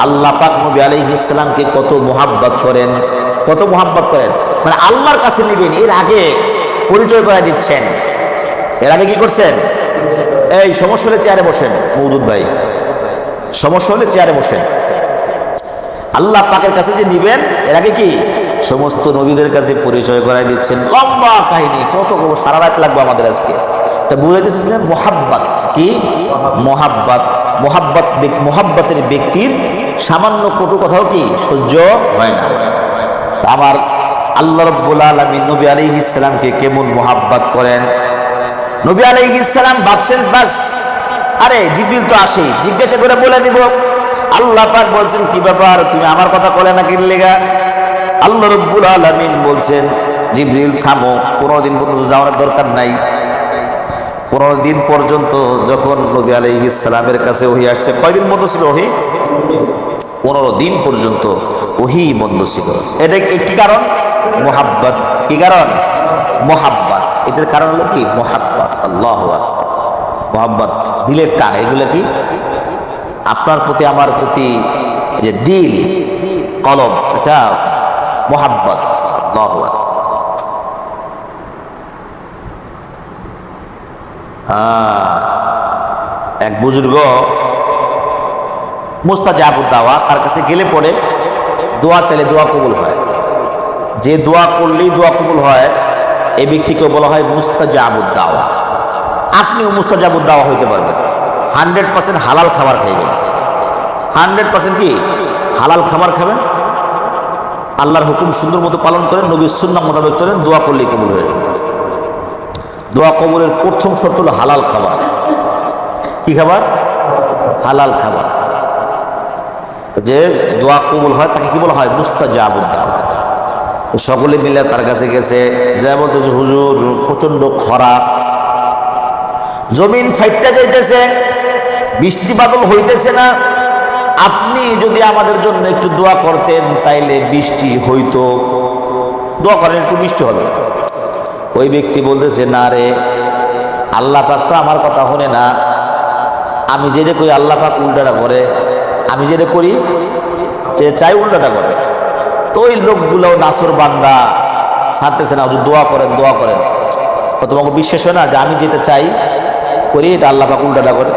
আল্লাহ পাক নবী আলাইহিস সালামকে কত মোহাব্বত করেন, কত মোহাব্বত করেন, মানে আল্লাহর কাছে নিবেন, এর আগে পরিচয় করে দিচ্ছেন। এর আগে কি করছেন? এই সমস্যা হলে চেয়ারে বসেন, মওদুদ ভাই, সমস্যা হলে চেয়ারে বসেন। আল্লাহ পাকের কাছে যে নিবেন, এর আগে কি সমস্ত নবীদের কাছে পরিচয় করাই দিচ্ছেন। লম্বা কাহিনী, কত সারা রাত লাগবে আমাদের আজকে। তা বুঝে দিচ্ছেন মোহাব্বত কি? মোহাব্বত, মোহাব্বত, মোহাব্বতের ব্যক্তির সামান্য কটু কথাও কি সহ্য হয় না। আমার আল্লাহ রাব্বুল আলামিন নবী আলাইহিস সালামকে কেমন মোহাব্বত করেন। নবী আলাইহিস সালাম ভাবছেন, বাস আরে জিবরিল তো আসেই, জিজ্ঞাসা করে বলে দিব। আল্লাহ পাক বলছেন, কি ব্যাপার, তুমি আমার কথা বলে না কি লেগা? আল্লাহ রাব্বুল আলামিন বলছেন, জিবরিল থামো, 15 দিন পর্যন্ত যাওয়ার দরকার নাই। 15 দিন পর্যন্ত যখন নবী আলাইহিস সালামের কাছে ওহী আসছে, কয়দিন বন্ধ ছিল ওহী? 15 দিন পর্যন্ত ওহী বন্ধ ছিল। এটা কি কারণ? মোহাব্বত। কি কারণ? মোহাব্বত। এটার কারণ হলো কি? মোহাব্বত। আল্লাহু আকবার। মোহাব্বত, দিলের টান। এগুলো কি? আপনার প্রতি আমার প্রতি যে দিল, কলব, এটা মোহাব্বত। আল্লাহু আকবার। এক বুজুর্গ মুস্তাজাবুদ দাওয়া, তার কাছে গেলে পরে দোয়া চাইলে দোয়া কবুল হয়। যে দোয়া করলেই দোয়া কবুল হয়, এই ব্যক্তিকে বলা হয় মুস্তাজাবুদ দাওয়া। আপনিও মুস্তাজাবুদ দাওয়া হইতে পারবেন। 100% হালাল খাবার খাইবেন। 100% কি? হালাল খাবার খাবেন, আল্লাহর হুকুম সুন্দর মতো পালন করেন, নবীর সুন্নাহ মোতাবেক চলেন, দোয়া করলেই কবুল হয়ে যাবে। দোয়া কবুলের প্রথম শর্ত হলো হালাল খাবার। কি খাবার? হালাল খাবার। যে দোয়া কবুল হয় তাকে কি বলা হয়? মুস্তাজাবুদ দাওয়া। তো সকলে মিলে তার কাছে গেছে, যা বলতেছে, হুজুর প্রচন্ড খরা, জমিন ফাইটটা যাইতেছে, বৃষ্টি বাদল হইতেছে না, আপনি যদি আমাদের জন্য একটু দোয়া করতেন তাইলে বৃষ্টি হইতো। দোয়া করেন, একটু বৃষ্টি হবে। ওই ব্যক্তি বলতেছে, না রে, আল্লাহ পাক তো আমার কথা শুনে না, আমি যেটা করি আল্লাহ পাক উল্টাটা করে, আমি যেটা করি যে চাই উল্টাটা করে। তো ওই লোকগুলো নাসর বান্দা ছাড়তেছে না, দোয়া করেন দোয়া করেন। তো তোমাকে বিশ্বাস হয় না যে আমি যেটা চাই করি এটা আল্লাহ পাক উল্টাটা করে?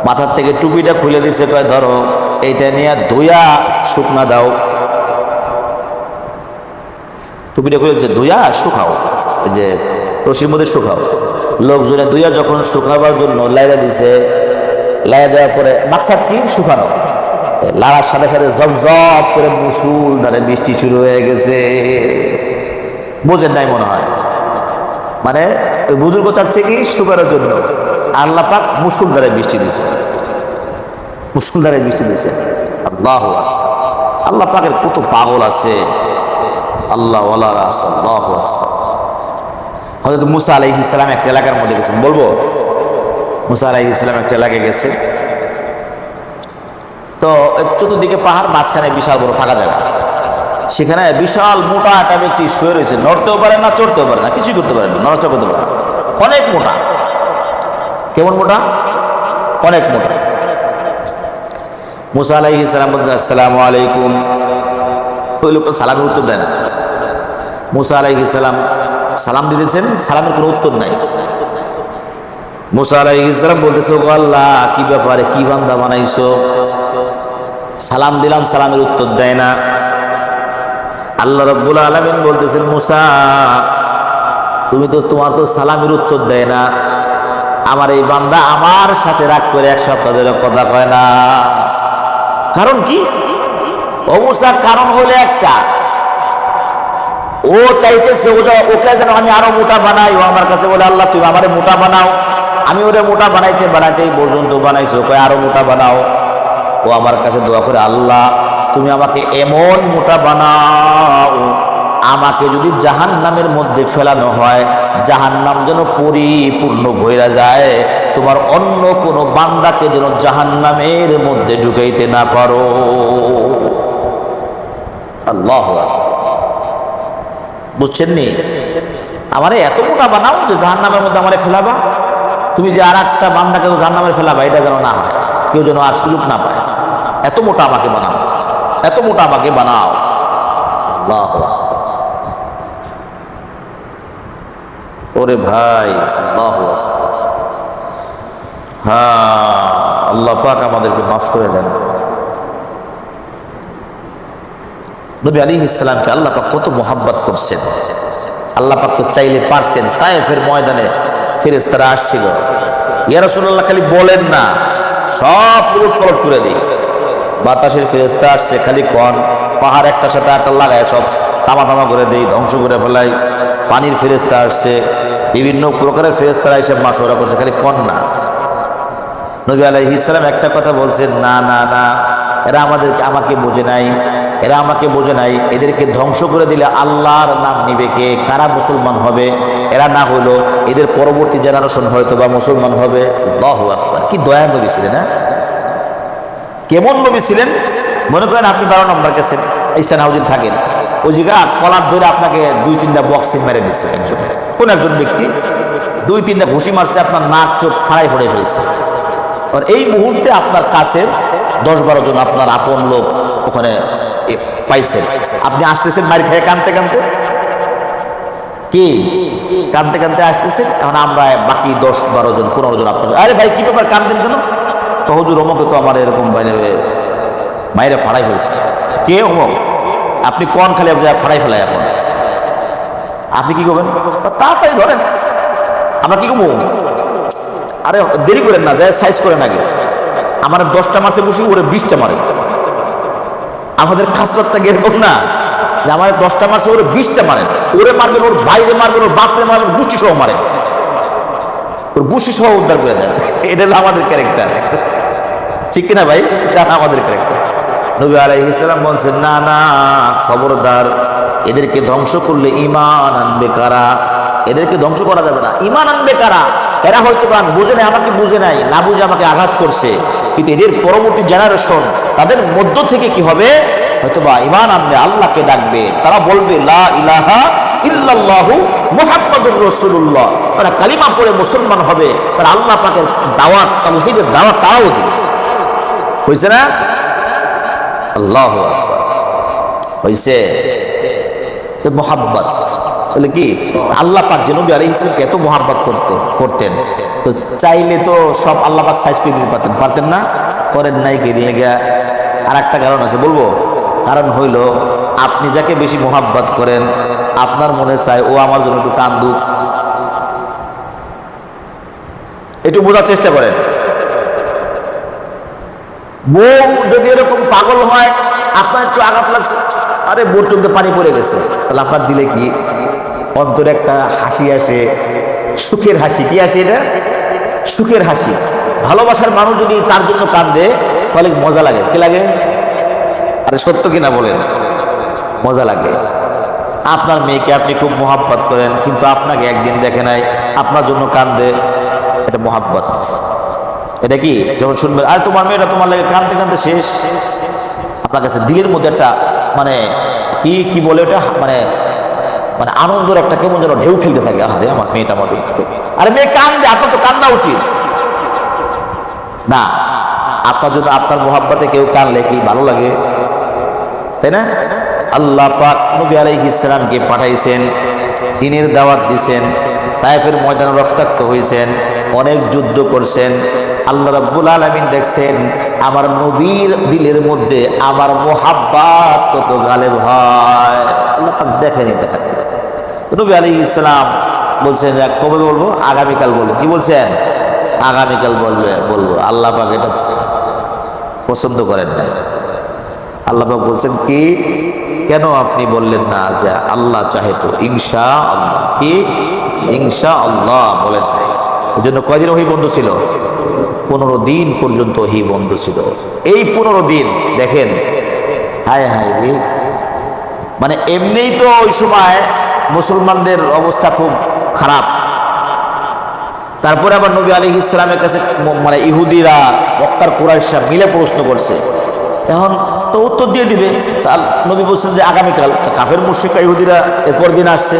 মাথার থেকে টুপিটা খুলে দিছে, কয় ধরো এইটা নিয়ে ধুইয়া শুকনা দাও। টুপিটা খুলেছে, ধুইয়া শুকাও, ওই যে রশির মধ্যে শুকাও। লোকজনে ধুইয়া যখন শুকাবার জন্য লাইরা দিছে, লাইরা দেওয়ার পরে মাকসাদ কি? শুকানো। লাড়ার সাথে সাথে জব জব করে মুসুলধারে বৃষ্টি শুরু হয়ে গেছে। বোঝেন নাই মনে হয়, মানে ওই বুজুর্গ চাচ্ছে কি শুকানোর জন্য, আল্লাহ পাক মুসুলধারে বৃষ্টি দিছে, মুসুলধারে বৃষ্টি দিছে। আল্লাহ আল্লাহ পাকের কত পাগল আছে, আল্লাহ হযরত মুসা আলাইহিস সালাম একটা এলাকার মধ্যে গেছেন, বলবো মুসা আলাইহিস সালাম একটা এলাকায় গেছে। তো চতুর্দিকে পাহাড়, মাঝখানে বিশাল বড় ফাঁকা জায়গা। সেখানে বিশাল মোটা একটা ব্যক্তি শুয়ে রয়েছে, নড়তেও পারে না, চড়তেও পারে না, কিছুই করতে পারে না, নড়াচড়া করতে পারে না, অনেক মোটা। কেমন মোটা? অনেক মোটা। মুসা আলাইহিস সালাম বলতেন, আসসালামু আলাইকুম। ওই লোকটা সালামের উত্তর দেয় না। মুসা আলাইহিস সালাম সালাম দিতেছেন, সালামের কোনো উত্তর নাই। মুসা আলাইহিস সালাম বলতেছে, ও আল্লাহ, কি ব্যাপারে, কি বান্দা বানাইছো? সালাম দিলাম, সালামের উত্তর দেয় না। আল্লাহ রাব্বুল আলামিন বলতেছেন, মুসা, তুমি তো, তোমার তো সালামের উত্তর দেয় না, আমার এই বান্দা আমার সাথে রাগ করে এক সপ্তাহ ধরে কথা কয় না। কারণ কি? ও মুসা, কারণ হলো একটা, ও চাইতেছে ওকে যেন আমি আরো মোটা বানাই। ও আমার কাছে বলে, আল্লাহ তুমি আমারে মোটা বানাও। আমি ওরে মোটা বানাইতে বানাইতে এই পর্যন্ত বানাইছো, ওকে আরো মোটা বানাও। ও আমার কাছে দোয়া করে, আল্লাহ তুমি আমাকে এমন মোটা বানাও, আমাকে যদি জাহান্নামের মধ্যে ফেলানো হয়, জাহান্নাম যেন পরিপূর্ণ ভইরা যায়, তোমার অন্য কোনো বান্দাকে যেন জাহান্নামের মধ্যে ঢুকাইতে না পারো। আল্লাহু আকবার। বুঝছেন নি? আমারে এত মোটা বানাও যে জাহান্নামের মধ্যে আমারে ফেলাবা, তুমি যে আর একটা বান্দাকে জাহান্নামে ফেলাবা, এটা যেন না হয়, কেউ যেন আর সুযোগ না পায়। এত মোটা আমাকে বানাও, এত মোটা আমাকে বানাও। আল্লাহ, ওরে ভাই, আল্লাহ, হ্যাঁ, আল্লাহ পাক আমাদেরকে মাফ করে দেন। নবী আলাইহিস সালামকে আল্লাহ পাক কত মোহাব্বত করছেন। আল্লাহ পাক তো চাইলে পারতেন, তায়েফের ময়দানে ফেরেশতারা আসছিল, ইয়া রাসূলুল্লাহ খালি বলেন না, সব উলটপালট করে দিই। বাতাসের ফেরেশতা আসছে, খালি কন, পাহাড় একটার সাথে একটা লাগায় সব তামা তামা করে দেই, ধ্বংস করে ফেলাই। পানির ফেরেশতা আসছে, বিভিন্ন প্রকারের ফেরেশতারা এসে মাশওয়ারা করছে, খালি কন না। নবী আলাইহিস সালাম একটা কথা বলছেন, না না না, এরা আমাকে বোঝে নাই, এরা আমাকে বোঝে নাই, এদেরকে ধ্বংস করে দিলে আল্লাহর নাম নিবে কে? কারা মুসলমান হবে? এরা না হলো এদের পরবর্তী জেনারেশন হয়তো বা মুসলমান হবে। আল্লাহু আকবার। কি দয়া নবী ছিলেন, হ্যাঁ? কেমন নবী ছিলেন? মনে করেন আপনি 12 নম্বর গেছেন, ইস্টার্ন হাউজে থাকেন, ওই জায়গা কলার ধরে আপনাকে 2-3টা বক্সিং মেরে দিচ্ছে একজন, কোন একজন ব্যক্তি 2-3টা ঘুষি মারছে, আপনার নাক চোখ ফাড়াই ফড়ে ফেলছে। আর এই মুহূর্তে আপনার কাছে 10-12 জন আপনার আপন লোক ওখানে পাইছেন, আপনি আসতেছেন মারি খেয়ে কানতে কানতে, কি কানতে কানতে আসতেছেন। এখন আমরা বাকি 10-12 জন 15 জন আপনার, আরে ভাই কি ব্যাপার, কানতেন কেন? তো হুজুর অমুকে তো আমার এরকম মাইরে ফাড়াই ফেলছে। কে অমুক? আপনি কোন খালি ফাড়াই ফেলাই, এখন আপনি কি করবেন? তাড়াতাড়ি ধরেন, আমরা কি করবো? আরে দেরি করেন না, যায় সাইজ করেন আগে। আমার 10টা মাসে বসে ওরে 20টা মারে। আমাদের খাসরতটা এরকম না যে আমার 10টা মাসে ওরে 20টা মারেন, ওরে মারবেন, ওর বাইরে মারবেন, ওর বাপরে মারবেন, গোষ্ঠী সহ মারেন, ওর গোষ্ঠী সহ উদ্ধার করে দেন। এটা হলো আমাদের ক্যারেক্টার, ঠিক কিনা ভাই? এটা আমাদের ক্যারেক্টার। নবী আলাইহিস সালাম বলছেন, না না, খবরদার, এদেরকে ধ্বংস করলে ঈমান আনবে কারা? এদেরকে ধ্বংস করা যাবে না। ঈমান আনবে কারা? এরা হয়তো বা বুঝে নাই, আমাকে বুঝে নাই, না বুঝে আমাকে আঘাত করছে, কিন্তু এদের পরবর্তী জেনারেশন, তাদের মধ্য থেকে কি হবে? হয়তো বা ঈমান আনবে, আল্লাহকে ডাকবে, তারা বলবে লা ইলাহা ইল্লাল্লাহু মুহাম্মাদুর রাসূলুল্লাহ, তারা কালিমা পড়ে মুসলমান হবে, তারা আল্লাহ পাকের দাওয়াত, তাওহীদের দাওয়াত তাও দিবে। হইছে না? আল্লাহু আকবার। হইছে তো মোহাব্বত বলে কি আল্লাহ পাক যে নবী আলাইহিস সালামকে এত মোহাব্বত করতেন, তো চাইলে তো সব আল্লাহ পাক সাইজ করে দিতে পারতেন না? করেন নাই কি লেগে? আর একটা কারণ আছে, বলবো? কারণ হইল আপনি যাকে বেশি মোহাব্বত করেন, আপনার মনে চায় ও আমার জন্য একটু কান্দুক। একটু বোঝার চেষ্টা করেন। বউ যদি এরকম পাগল হয়, আপনার একটু আঘাত লাগছে, আরে বোর চোখে পানি পড়ে গেছে, তাহলে আপনার দিলে কি অন্তরে একটা হাসি আসে, সুখের হাসি। কি আসে এটা? সুখের হাসি। ভালোবাসার মানুষ যদি তার জন্য কান্দে তাহলে মজা লাগে। কি লাগে? আরে সত্য কিনা বলেন? মজা লাগে। আপনার মেয়েকে আপনি খুব মোহাব্বত করেন, কিন্তু আপনাকে একদিন দেখে নাই, আপনার জন্য কান্দে, এটা মোহাব্বত। এটা কি যখন শুনবেন আর তোমার মেয়েটা তোমার লাগে কাঁদতে কাঁদতে শেষ, আপনার কাছে দিলের মধ্যে একটা মানে কি বলে ওটা, মানে মানে আনন্দের একটা কেমন যেন ঢেউ খেলতে থাকে। আরে আমার মেয়েটা আমাদের, আরে মেয়ে কান্দে, আপনার তো কান্দা উচিত না? আপনার জন্য আপনার মোহাব্বতে কেউ কানলে কি ভালো লাগে? তাই না? আল্লাহ পাক নবী আলাইহিস সালামকে পাঠাইছেন, দ্বীনের দাওয়াত দিয়েছেন, তায়েফের ময়দানে রক্তাক্ত হয়েছেন, অনেক যুদ্ধ করছেন। আল্লাহ রাব্বুল আলামিন দেখছেন আমার নবীর দিলের মধ্যে আমার মোহাব্বত কত গালেব হয়। আল্লাহ পাক দেখেন এটা খাতে। নবী আলাইহিস সালাম বলছেন কবে বলবো? আগামীকাল বলবো। কি বলছেন? আগামীকাল বলবো। আল্লাহ পাক এটা পছন্দ করেন না। আল্লাহ পাক বলছেন কি, কেন আপনি বললেন না যে আল্লাহ চাহে তো ইনশাআল্লাহ? কি ইনশাআল্লাহ বলেন নাই? এই জন্য কয়দিন ওহী বন্ধ ছিল? 15 দিন পর্যন্ত ওহী বন্ধ ছিল। এই 15 দিন দেখেন, হায় হায় রে, মানে এমনিই তো ওই সময় মুসলমানদের অবস্থা খুব খারাপ, তারপরে আবার নবী আলাইহিস সালামের কাছে মানে ইহুদিরা, মক্কার কুরাইশরা মিলে প্রশ্ন করছে, এখন তো উত্তর দিয়ে দিবে। তার নবী বলছেন যে আগামীকাল। কাফের মুশরিকরা ইহুদিরা এরপর দিন আসছে,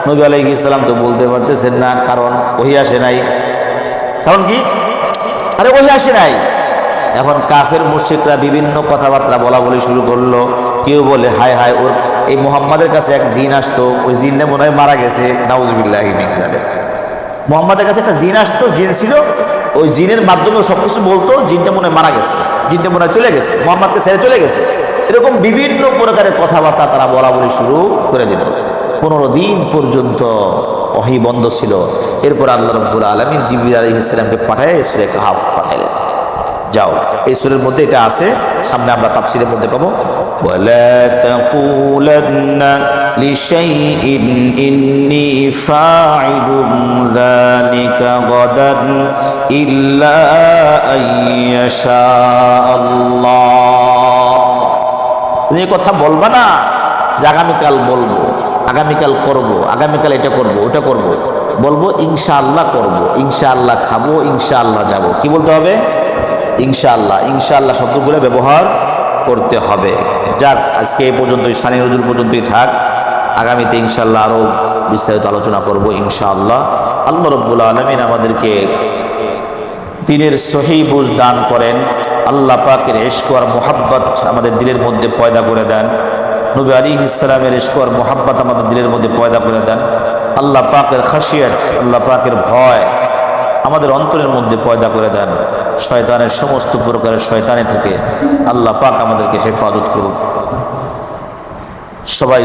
নবী আলাইহিস সালাম তো বলতে পারতেছেন না, কারণ ওহী আসে নাই। কারণ কি? আরে ওহী আসে নাই। এখন কাফের মুশরিকরা বিভিন্ন কথাবার্তা বলা শুরু করলো। কেউ বলে হায় হায়, ওর এই মুহাম্মাদের কাছে এক জিন আসতো, ওই জিনটা মনে হয় মারা গেছে, নাউজুবিল্লাহি মিন যালিক। মুহাম্মাদের কাছে একটা জিন আসতো, জিন ছিল, ওই জিনের মাধ্যমে সবকিছু বলতো, জিনটা মনে হয় মারা গেছে, জিনটা মনে হয় চলে গেছে, মুহাম্মাদকে ছেড়ে চলে গেছে। এরকম বিভিন্ন প্রকারের কথাবার্তা তারা বলা শুরু করে দিল। 15 দিন পর্যন্ত ওহী বন্ধ ছিল। এরপর আল্লাহ রাব্বুল আলামিন জিবরিল আলাইহিস সালামকে পাঠায় সূরা কাহফ পাঠালেন, যাও। এই সূরার মধ্যে এটা আছে, সামনে আমরা তাফসীরের মধ্যে পাবো। ওয়ালা তাকুলান্না লিশাইইন ইন্নী ফাঈলুন যালিকা গাদান ইল্লা আইয়াশা আল্লাহ। তুমি এই কথা বলবা না যে আগামীকাল বলবো, আগামীকাল করব, আগামীকাল এটা করব, ওটা করব। বলবো ইনশাআল্লাহ করব, ইনশাআল্লাহ খাবো, ইনশাআল্লাহ যাব। কি বলতে হবে? ইনশাআল্লাহ। ইনশাআল্লাহ শব্দগুলো ব্যবহার করতে হবে। যাক, আজকে এই পর্যন্তই, সানি নজরুল পর্যন্তই থাক। আগামীতে ইনশাআল্লাহ আরও বিস্তারিত আলোচনা করব ইনশাআল্লাহ। আল্লাহ রাব্বুল আলামিন আমাদেরকে দ্বীনের সহি বুঝ দান করেন। আল্লাহ পাকের ইশক আর মুহাব্বত আমাদের দিলের মধ্যে পয়দা করে দেন। নবী আলাইহিস সালামের ইশক আর মুহাব্বত আমাদের দিলের মধ্যে পয়দা করে দেন। আল্লাহ পাকের খাশিয়াত, আল্লাহ পাকের ভয় আমাদের অন্তরের মধ্যে পয়দা করে দেন। শয়তানের সমস্ত প্রকারের শয়তানি থেকে আল্লাহ পাক আমাদেরকে হেফাজত করুন। সবাই